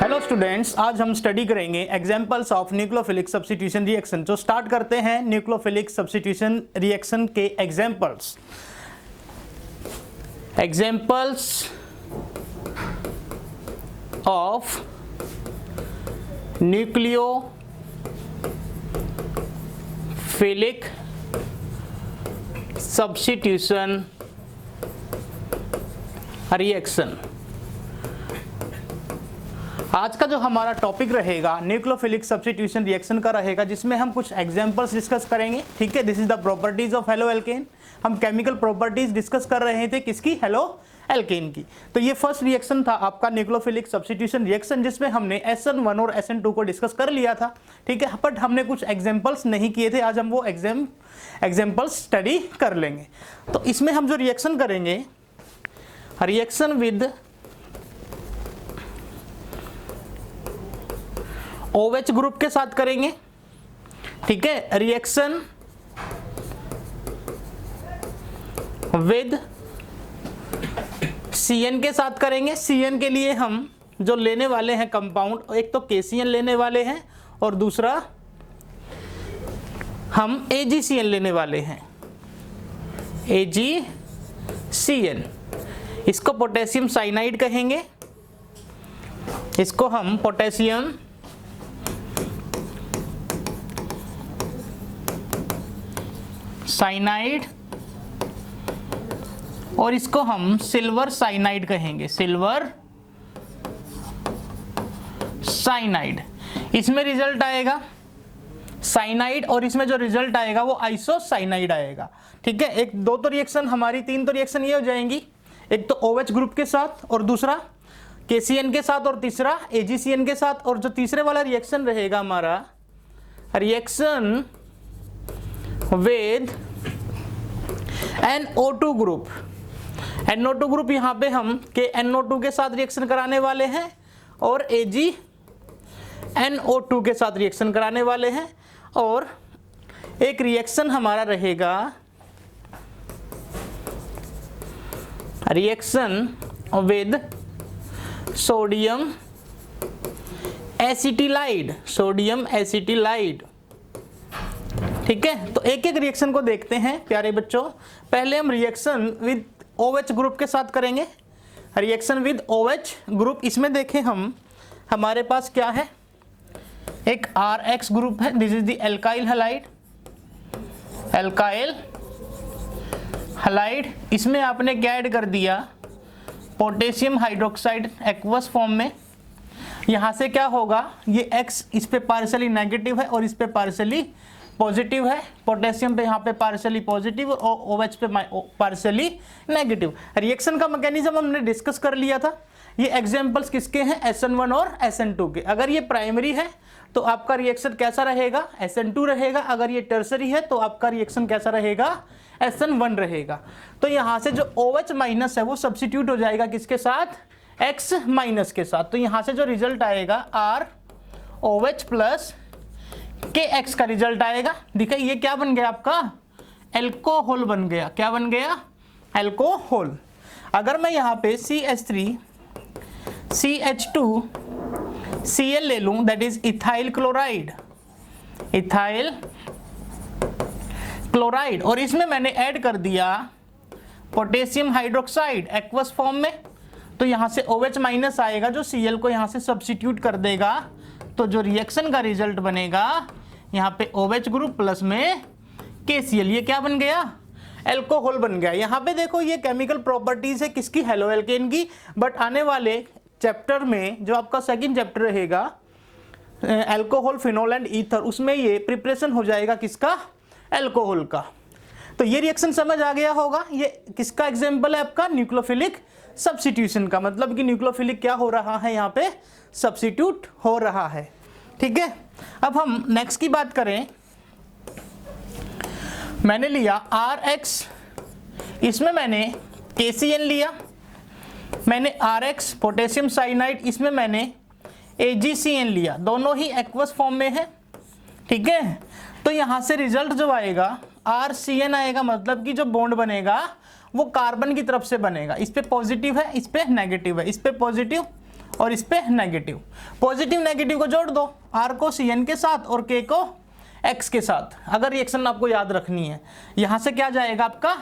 Hello students, आज हम study करेंगे examples of nucleophilic substitution reaction. तो स्टार्ट करते हैं न्यूक्लियोफिलिक सब्स्टिट्यूशन रिएक्शन के examples of nucleophilic substitution reaction. आज का जो हमारा टॉपिक रहेगा न्यूक्लियोफिलिक सब्स्टिट्यूशन रिएक्शन का रहेगा, जिसमें हम कुछ एग्जांपल्स डिस्कस करेंगे। ठीक है, this is the properties of halo alkane. हम केमिकल प्रॉपर्टीज डिस्कस कर रहे थे किसकी? हेलो एल्केन की। तो ये फर्स्ट रिएक्शन था आपका न्यूक्लियोफिलिक सब्स्टिट्यूशन रिएक्शन, जिसमें हमने SN1 और SN2 को डिस्कस कर लिया था। ठीक है, बट हमने कुछ एग्जांपल्स नहीं किए थे। आज हम वो एग्जांपल्स स्टडी कर लेंगे। तो इसमें हम जो रिएक्शन करेंगे, रिएक्शन विद OH ग्रुप के साथ करेंगे। ठीक है, रिएक्शन विद CN के साथ करेंगे। CN के लिए हम जो लेने वाले हैं कंपाउंड, एक तो KCN लेने वाले हैं और दूसरा हम AgCN लेने वाले हैं, AgCN। इसको पोटेशियम साइनाइड कहेंगे, इसको हम पोटेशियम साइनाइड और इसको हम सिल्वर साइनाइड कहेंगे, सिल्वर साइनाइड। इसमें रिजल्ट आएगा साइनाइड और इसमें जो रिजल्ट आएगा वो आइसोसाइनाइड आएगा। ठीक है, एक दो तो रिएक्शन हमारी, तीन तो रिएक्शन ये हो जाएंगी, एक तो OH ग्रुप के साथ और दूसरा KCN के साथ और तीसरा AgCN के साथ। और जो तीसरे वाला रिएक्शन रहेगा हमारा reaction with NO2 group. NO2 group यहाँ पे हम NO2 के साथ रिएक्शन कराने वाले हैं और AgNO2 के साथ रिएक्शन कराने वाले हैं। और एक रिएक्शन हमारा रहेगा reaction with sodium acetylide, sodium acetylide. ठीक है, तो एक एक रिएक्शन को देखते हैं प्यारे बच्चों। पहले हम रिएक्शन विद OH ग्रुप के साथ करेंगे। रिएक्शन विद OH ग्रुप, इसमें देखें हम, हमारे पास क्या है, एक RX ग्रुप है, this is the alkyl halide, alkyl halide. इसमें आपने क्या ऐड कर दिया? पोटेशियम हाइड्रोक्साइड एक्वस फॉर्म में। यहाँ से क्या होगा, ये X इस पे पार्शियली नेगेटिव है और इस पे पार्शियली पॉजिटिव है। पोटेशियम पे यहाँ पे पार्शियली पॉजिटिव और OH पे पार्शियली नेगेटिव। रिएक्शन का मैकेनिज्म हमने डिस्कस कर लिया था। ये एग्जांपल्स किसके हैं? SN1 और SN2 के। अगर ये प्राइमरी है तो आपका रिएक्शन कैसा रहेगा? SN2 रहेगा। अगर ये टर्सरी है तो आपका रिएक्शन कैसा रहेगा? SN1 रहेगा। तो यहाँ से जो OH माइनस है वो सब्स्टिट्यूट हो जाएगा किसके साथ? X माइनस के साथ। तो यहाँ से जो रिजल्ट आएगा ROH प्लस KX का रिजल्ट आएगा। देखिए ये क्या बन गया आपका? एल्कोहल बन गया। क्या बन गया? एल्कोहल। अगर मैं यहाँ पे CH3 CH2 Cl ले लूं, that is ethyl chloride, ethyl chloride, और इसमें मैंने ऐड कर दिया पोटेशियम हाइड्रोक्साइड एक्वस फॉर्म में, तो यहाँ से OH माइनस आएगा जो Cl को यहाँ से सब्स्टिट्यूट कर देगा। तो जो रिएक्शन का रिजल्ट बनेगा यहाँ पे OH ग्रुप प्लस में KCl, ये क्या बन गया? एल्कोहल बन गया। यहाँ पे देखो ये केमिकल प्रॉपर्टीज है किसकी? हेलो एल्केन की। बट आने वाले चैप्टर में जो आपका सेकंड चैप्टर रहेगा अल्कोहल, फिनोल एंड ईथर, उसमें ये प्रिपरेशन हो जाएगा किसका? एल्कोहल का। तो ये रिएक्शन समझ आ गया होगा। ये किसका एग्जाम्पल है? आपका न्यूक्लियोफिलिक सब्स्टिट्यूशन का। मतलब कि न्यूक्लियोफिलिक क्या हो रहा है यहाँ पे? सब्स्टिट्यूट हो रहा है। ठीक है, अब हम नेक्स्ट की बात करें। मैंने लिया RX, इसमें मैंने KCN लिया, मैंने RX पोटेशियम साइनाइड, इसमें मैंने AgCN लिया, दोनों ही एक्वस फॉर्म में है। ठीक है, तो यहाँ से रिजल्ट जो आएगा RCN आएगा। मतलब कि जो बॉन्ड बनेगा वो कार्बन की तरफ से बनेगा। इस पे पॉजिटिव है, इस पे नेगेटिव है, इस पे पॉजिटिव और इस पे नेगेटिव। पॉजिटिव नेगेटिव को जोड़ दो, R को Cn के साथ और K को X के साथ। अगर रिएक्शन आपको याद रखनी है, यहां से क्या जाएगा आपका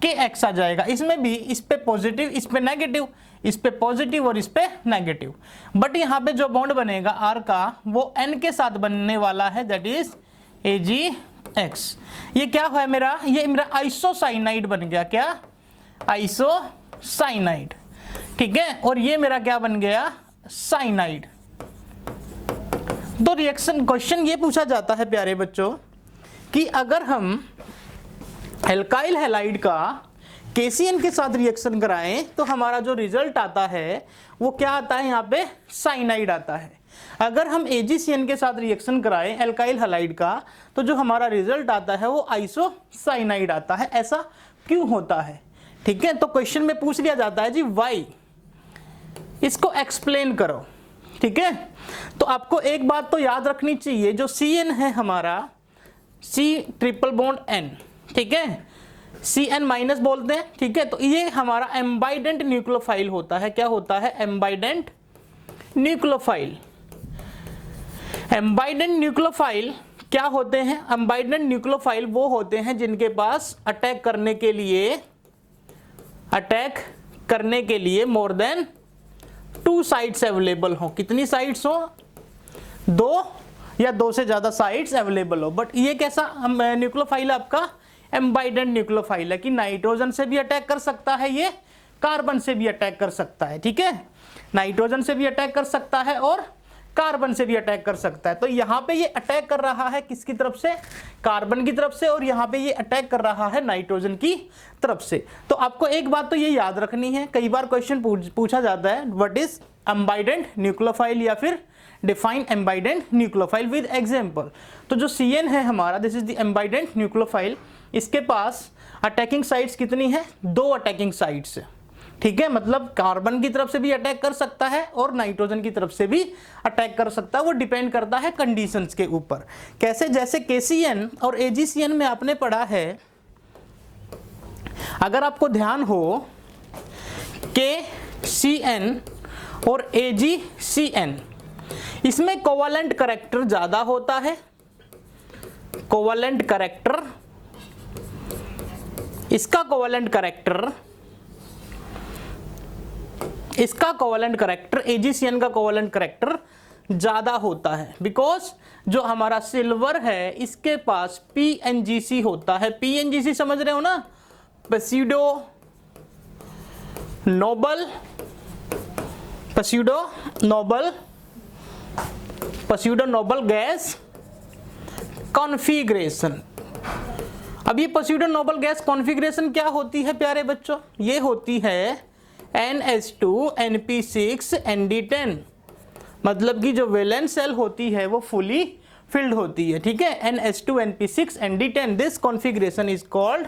KX आ जाएगा। इसमें भी इस पे पॉजिटिव, इस पे नेगेटिव, इस पे पॉजिटिव और इस पे नेगेटिव। बट यहाँ पे जो बॉन्ड बनेगा R का वो N के साथ बनने वाला है, दैट इज AgX। ये क्या है मेरा, ये मेरा आइसोसाइनाइड बन गया। क्या, आइसोसाइनाइड, ठीक है। और ये मेरा क्या बन गया, साइनाइड। तो रिएक्शन क्वेश्चन ये पूछा जाता है प्यारे बच्चों कि अगर हम एल्काइल हैलाइड का KCN के साथ रिएक्शन कराएं तो हमारा जो रिजल्ट आता है वो क्या आता है, यहाँ पे साइनाइड आता है। अगर हम AgCN के साथ रिएक्शन कराएं एल्काइल हैलाइड का तो जो हमारा रिजल्ट आता है वो आइसोसाइनाइड आता है। ऐसा क्यों होता है, ठीक है। तो क्वेश्चन में पूछ लिया जाता है जी वाई, इसको एक्सप्लेन करो, ठीक है। तो आपको एक बात तो याद रखनी चाहिए, जो CN है हमारा C ट्रिपल बॉन्ड N, ठीक है, CN माइनस बोलते हैं, ठीक है। तो ये हमारा एम्बाइडेंट न्यूक्लियोफाइल होता है। क्या होता है, एम्बाइडेंट न्यूक्लियोफाइल। एम्बाइडेंट न्यूक्लियोफाइल क्या होते हैं, एम्बाइडेंट न्यूक्लियोफाइल वो होते हैं जिनके पास अटैक करने के लिए मोर देन 2 साइट्स अवेलेबल हो। कितनी साइट्स हो, 2 या 2 से ज्यादा साइट्स अवेलेबल हो। बट ये कैसा न्यूक्लियोफाइल आपका एम्बाइडेंट न्यूक्लियोफाइल है कि नाइट्रोजन से भी अटैक कर सकता है, ये कार्बन से भी अटैक कर सकता है, ठीक है। नाइट्रोजन से भी अटैक कर सकता है और कार्बन से भी अटैक कर सकता है। तो यहाँ पे ये अटैक कर रहा है किसकी तरफ से, कार्बन की तरफ से, और यहाँ पे ये अटैक कर रहा है नाइट्रोजन की तरफ से। तो आपको एक बात तो ये याद रखनी है, कई बार क्वेश्चन पूछा जाता है व्हाट इज एम्बाइडेंट न्यूक्लियोफाइल या फिर डिफाइन एम्बाइडेंट न्यूक्लियोफाइल विद एग्जांपल। तो जो CN है हमारा, दिस इज द एम्बाइडेंट न्यूक्लियोफाइल। इसके पास अटैकिंग साइट्स कितनी है, 2 अटैकिंग साइट्स, ठीक है। मतलब कार्बन की तरफ से भी अटैक कर सकता है और नाइट्रोजन की तरफ से भी अटैक कर सकता है। वो डिपेंड करता है कंडीशंस के ऊपर। कैसे, जैसे KCN और AgCN में आपने पढ़ा है, अगर आपको ध्यान हो KCN और AgCN, इसमें कोवलेंट करैक्टर ज्यादा होता है। कोवलेंट करैक्टर, इसका कोवलेंट करैक्टर AgCN का कोवलेंट करैक्टर ज्यादा होता है, बिकॉज जो हमारा सिल्वर है इसके पास PNGC होता है। PNGC समझ रहे हो ना, पसीडो नोबल गैस कॉन्फ़िगरेशन। अब ये पसीडो नोबल गैस कॉन्फ़िगरेशन क्या होती है प्यारे बच्चों, ये होती है NH2NP6ND10। मतलब कि जो वैलेंस सेल होती है वो फुली फिल्ड होती है, ठीक है। NH2NP6ND10, this configuration is called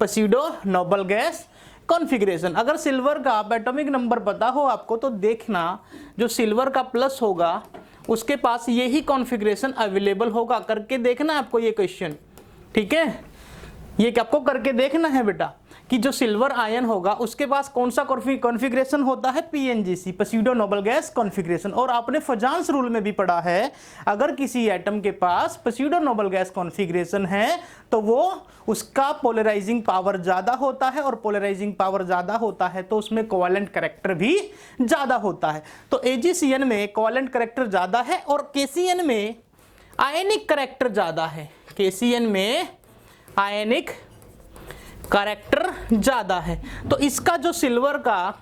pseudo noble gas configuration. अगर सिल्वर का एटॉमिक नंबर पता हो आपको तो देखना, जो सिल्वर का प्लस होगा उसके पास यही कॉन्फ़िगरेशन अवेलेबल होगा। करके देखना आपको ये क्वेश्चन, ठीक है। ये आपको करके देखना है बेटा कि जो सिल्वर आयन होगा उसके पास कौन सा कॉन्फ़िगरेशन होता है, PNGC, पसीडो नोबल गैस कॉन्फ़िगरेशन। और आपने फजांस रूल में भी पढ़ा है, अगर किसी एटम के पास पसीडो नोबल गैस कॉन्फ़िगरेशन है तो वो उसका पोलराइजिंग पावर ज्यादा होता है, और पोलराइजिंग पावर ज्यादा होता है तो उसमें कोवलेंट करैक्टर भी ज्यादा होता है। तो AgCN में कोवलेंट करैक्टर ज्यादा है और KCN में आयनिक करैक्टर ज्यादा है। KCN में आयनिक करैक्टर ज्यादा है। तो इसका जो सिल्वर का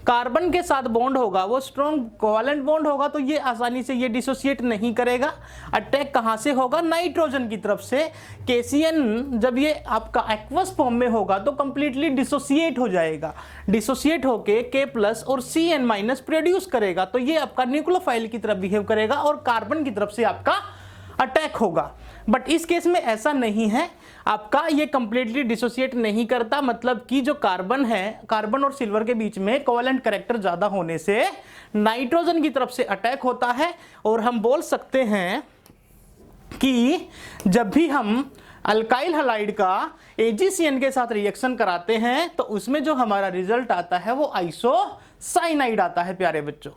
कार्बन के साथ बॉन्ड होगा वो स्ट्रॉन्ग कोवलेंट बॉन्ड होगा, तो ये आसानी से ये डिसोसिएट नहीं करेगा। अटैक कहां से होगा, नाइट्रोजन की तरफ से। KCN जब ये आपका एक्वस फॉर्म में होगा तो कंप्लीटली डिसोसिएट हो जाएगा। डिसोसिएट होके K+ और CN- प्रोड्यूस करेगा, तो ये आपका न्यूक्लियोफाइल की तरफ बिहेव करेगा और कार्बन की तरफ से आपका अटैक होगा। बट इस केस में ऐसा नहीं है, आपका ये कंप्लीटली डिसोसिएट नहीं करता। मतलब कि जो कार्बन है, कार्बन और सिल्वर के बीच में कोवलेंट करैक्टर ज्यादा होने से नाइट्रोजन की तरफ से अटैक होता है। और हम बोल सकते हैं कि जब भी हम अल्काइल हैलाइड का AgCN के साथ रिएक्शन कराते हैं तो उसमें जो हमारा रिजल्ट आता है वो आइसो साइनाइड आता है प्यारे बच्चों।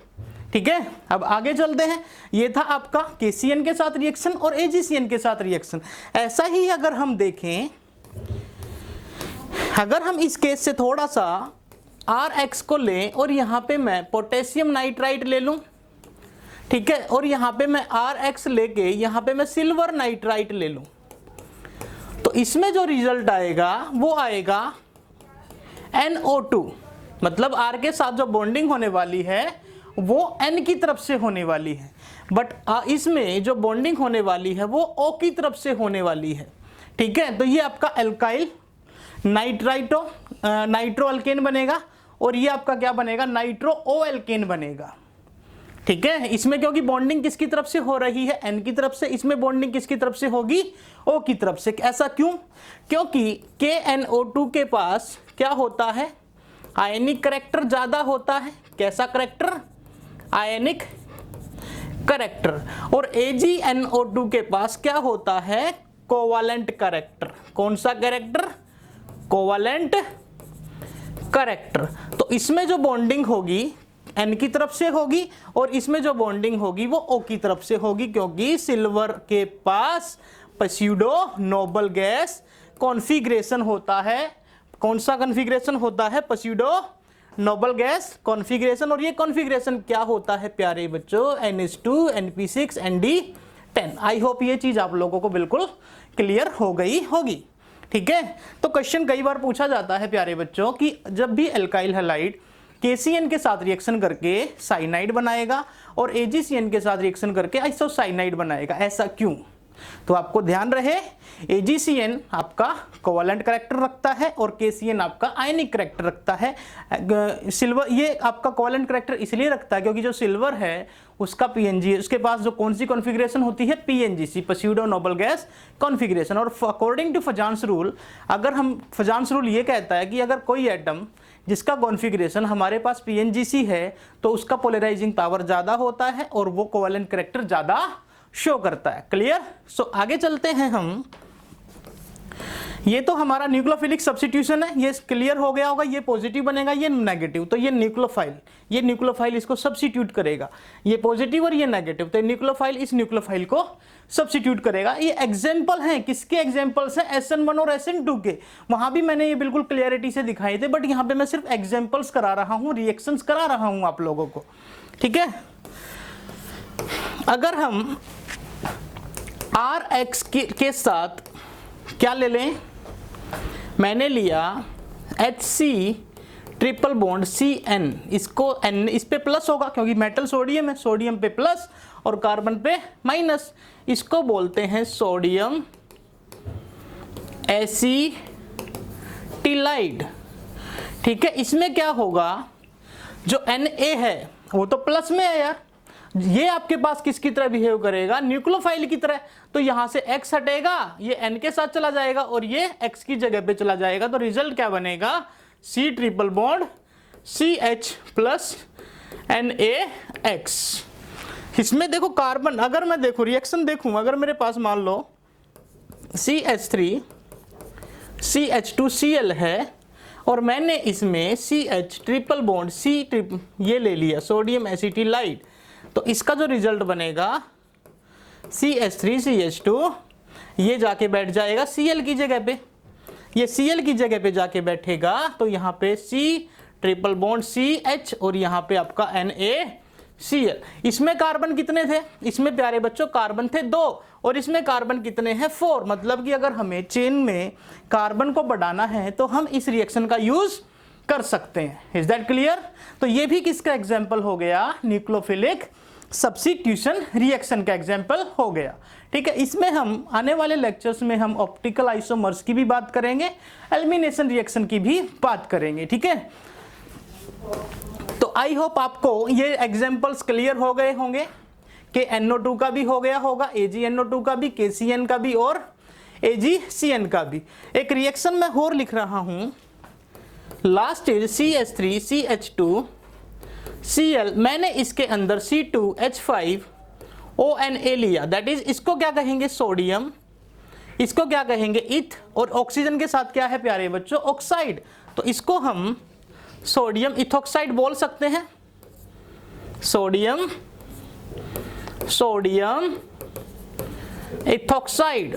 ठीक है, अब आगे चलते हैं। ये था आपका KCN के साथ रिएक्शन और AgCN के साथ रिएक्शन। ऐसा ही अगर हम देखें, अगर हम इस केस से थोड़ा सा Rx को लें और यहां पे मैं पोटेशियम नाइट्राइट ले लूं, ठीक है, और यहां पे मैं Rx लेके यहां पे मैं सिल्वर नाइट्राइट ले लूं, तो इसमें जो रिजल्ट आएगा वो आएगा NO2, मतलब R के साथ जो बॉन्डिंग होने वाली है वो N की तरफ से होने वाली है, बट इसमें जो बॉन्डिंग होने वाली है वो O की तरफ से होने वाली है। ठीक है, तो ये आपका एल्काइल नाइट्रो अल्केन बनेगा और ये आपका क्या बनेगा, नाइट्रो ओ एल्केन बनेगा। ठीक है, इसमें क्योंकि बॉन्डिंग किसकी तरफ से हो रही है, N की तरफ से, इसमें बॉन्डिंग किसकी तरफ से होगी, O की तरफ से। ऐसा क्यों, क्योंकि KNO2 के पास क्या होता है, आयनिक करैक्टर ज्यादा होता है। कैसा करैक्टर, आयनिक करैक्टर। और AgNO2 के पास क्या होता है, कोवालेंट करैक्टर। कौन सा करैक्टर, कोवालेंट करैक्टर। तो इसमें जो बॉन्डिंग होगी N की तरफ से होगी और इसमें जो बॉन्डिंग होगी वो O की तरफ से होगी, क्योंकि सिल्वर के पास पस्यूडो नोबल गैस कॉन्फ़िगरेशन होता है। कौन सा कॉन्फ़िगरेशन होता है, पस्यूडो नोबल गैस कॉन्फ़िगरेशन। और ये कॉन्फ़िगरेशन क्या होता है प्यारे बच्चों, NH2 NP6 ND10। I hope ये चीज आप लोगों को बिल्कुल क्लियर हो गई होगी। ठीक है, तो क्वेश्चन कई बार पूछा जाता है प्यारे बच्चों कि जब भी एल्काइल हैलाइड KCN के साथ रिएक्शन करके साइनाइड बनाएगा और AgCN के साथ रिएक्शन करके आइसोसाइनाइड बनाएगा, ऐसा क्यों। तो आपको ध्यान रहे, AgCN आपका कोवेलेंट करैक्टर रखता है और KCN आपका आयनिक करैक्टर रखता है। सिल्वर ये आपका कोवेलेंट करैक्टर इसलिए रखता है क्योंकि जो सिल्वर है उसका PNG, उसके पास जो कौन सी कॉन्फ़िगरेशन होती है, PNGC, पस्यूडो नोबल गैस कॉन्फ़िगरेशन। और अकॉर्डिंग टू फजान्स रूल, अगर हम फजान्स रूल ये कहता है कि अगर कोई एटम जिसका कॉन्फ़िगरेशन हमारे पास PNGC है तो उसका पोलराइजिंग पावर ज़्यादा होता है और वो कोवेलेंट करैक्टर ज़्यादा शो करता है। क्लियर। सो आगे चलते हैं हम। ये तो हमारा न्यूक्लियोफिलिक सब्स्टिट्यूशन है, ये क्लियर हो गया होगा। ये पॉजिटिव बनेगा, ये नेगेटिव, तो ये न्यूक्लियोफाइल इसको सब्स्टिट्यूट करेगा। ये पॉजिटिव और ये नेगेटिव, तो न्यूक्लियोफाइल इस न्यूक्लियोफाइल को सब्स्टिट्यूट करेगा। ये एग्जांपल हैं, किसके एग्जांपल्स हैं, SN1 और SN2 के। वहां भी मैंने ये बिल्कुल क्लियरिटी से दिखाए थे, बट यहाँ पे मैं सिर्फ एग्जांपल्स करा रहा हूँ, रिएक्शंस करा रहा हूँ आप लोगों को। ठीक है, अगर हम Rx के साथ क्या ले लें, मैंने लिया HC ट्रिपल बॉन्ड CN, इसको N इस पे प्लस होगा क्योंकि मेटल सोडियम है, सोडियम पे प्लस और कार्बन पे माइनस, इसको बोलते हैं सोडियम एसीटिलाइड। ठीक है, इसमें क्या होगा, जो Na है वो तो प्लस में है यार, ये आपके पास किसकी तरह बिहेव करेगा, न्यूक्लियोफाइल की तरह। तो यहां से X हटेगा, ये N के साथ चला जाएगा और ये X की जगह पे चला जाएगा। तो रिजल्ट क्या बनेगा, C triple bond CH plus NaX। इसमें देखो कार्बन, अगर मैं देखो रिएक्शन देखूं, अगर मेरे पास मान लो CH3 CH2Cl है और मैंने इसमें CH ट्रिपल बॉन्ड ये ले लिया सोडियम एसिटिलाइड, तो इसका जो रिजल्ट बनेगा CH3CH2, ये जाके बैठ जाएगा Cl की जगह पे, ये Cl की जगह पे जाके बैठेगा। तो यहाँ पे C ट्रिपल बॉन्ड CH और यहाँ पे आपका NaCl। इसमें कार्बन कितने थे, इसमें प्यारे बच्चों कार्बन थे 2 और इसमें कार्बन कितने हैं 4। मतलब कि अगर हमें चेन में कार्बन को बढ़ाना है तो हम इस रिएक्शन का यूज कर सकते हैं। Is that clear. तो ये भी किसका एग्जाम्पल हो गया, न्यूक्लियोफिलिक सब्स्टिट्यूशन रिएक्शन का एग्जाम्पल हो गया। ठीक है, इसमें हम आने वाले लेक्चर्स में हम ऑप्टिकल आइसोमर्स की भी बात करेंगे, एलिमिनेशन रिएक्शन की भी बात करेंगे। ठीक है, तो आई होप आपको ये एग्जाम्पल्स क्लियर हो गए होंगे कि NO2 का भी हो गया होगा, AgNO2 का भी, KCN का भी और AgCN का भी। एक रिएक्शन मैं और लिख रहा हूं, last is CH3 CH2 Cl, मैंने इसके अंदर C2H5ONa लिया, दैट इज इसको क्या कहेंगे सोडियम, इसको क्या कहेंगे इथ, और ऑक्सीजन के साथ क्या है प्यारे बच्चों ऑक्साइड। तो इसको हम सोडियम इथोक्साइड बोल सकते हैं, सोडियम इथोक्साइड,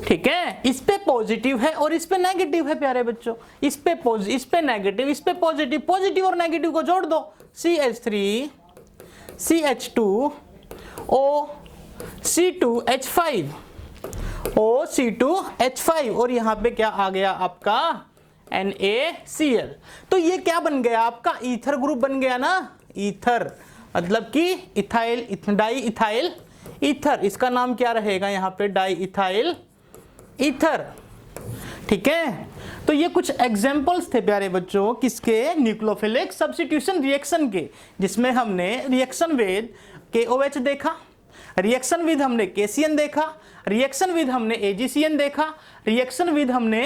ठीक है। इस पे पॉजिटिव है और इस पे नेगेटिव है प्यारे बच्चों, इस पे नेगेटिव, इस पे पॉजिटिव, पॉजिटिव और नेगेटिव को जोड़ दो, CH3 CH2 O C2H5 O C2H5 और यहाँ पे क्या आ गया आपका NaCl। तो ये क्या बन गया आपका ईथर ग्रुप बन गया ना, ईथर मतलब कि इथाइल डाई इथाइल ईथर, इसका नाम क्या रहेगा यहाँ पे डाई इथाइल ईथर, ठीक है। तो ये कुछ एग्जांपल्स थे प्यारे बच्चों किसके, न्यूक्लियोफिलिक सब्स्टिट्यूशन रिएक्शन के, जिसमें हमने रिएक्शन विद KOH देखा, रिएक्शन विद हमने KCN देखा, रिएक्शन विद हमने AgCN देखा, रिएक्शन विद हमने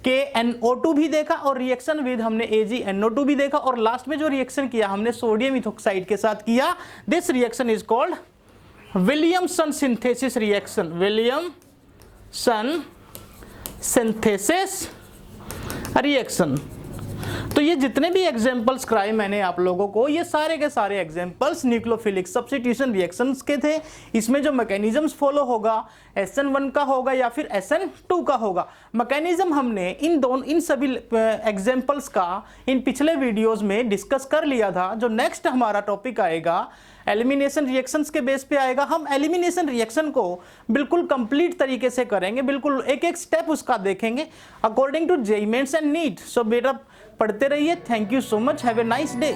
KNO2 भी देखा और रिएक्शन विद हमने AgNO2 भी देखा और लास्ट में जो रिएक्शन किया हमने सोडियम इथोक्साइड के साथ किया। This reaction is called Williamson synthesis reaction, Williamson synthesis reaction. तो ये जितने भी एग्जांपल्स कराए मैंने आप लोगों को, ये सारे के सारे एग्जांपल्स न्यूक्लियोफिलिक सब्स्टिट्यूशन रिएक्शंस के थे। इसमें जो मैकेनिज्म्स फॉलो होगा SN1 का होगा या फिर SN2 का होगा। मैकेनिज्म हमने इन सभी एग्जांपल्स का इन पिछले वीडियोस में डिस्कस कर लिया था। जो नेक्स्ट हमारा टॉपिक आएगा एलिमिनेशन रिएक्शंस के बेस पे आएगा। हम एलिमिनेशन रिएक्शन को बिल्कुल कंप्लीट तरीके से करेंगे, बिल्कुल एक एक स्टेप उसका देखेंगे according to JEE mains and NEET. So बेटा पढ़ते रहिए। Thank you so much, have a nice day.